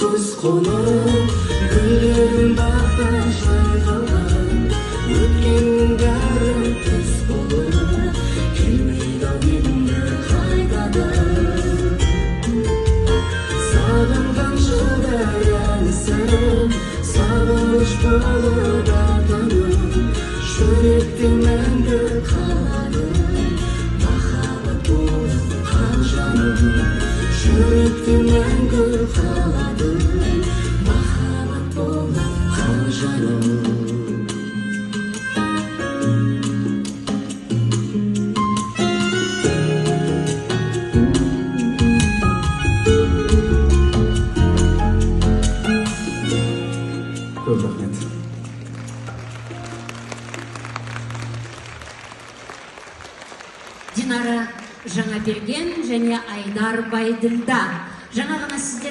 Kız konup güllerin bağda жайқалған өткеннің бәрі түс болып келмейді енді қайтадан сағынған жылдар әнісі сағыныш болып атанып жүректе мәңгі қалады махаббат болып қан жаным жүректе мәңгі қалады махаббат болып қан жаным. Көп рахмет. Динара Жаңаберген және Айдар Байділда. Жаңа ғана сіздер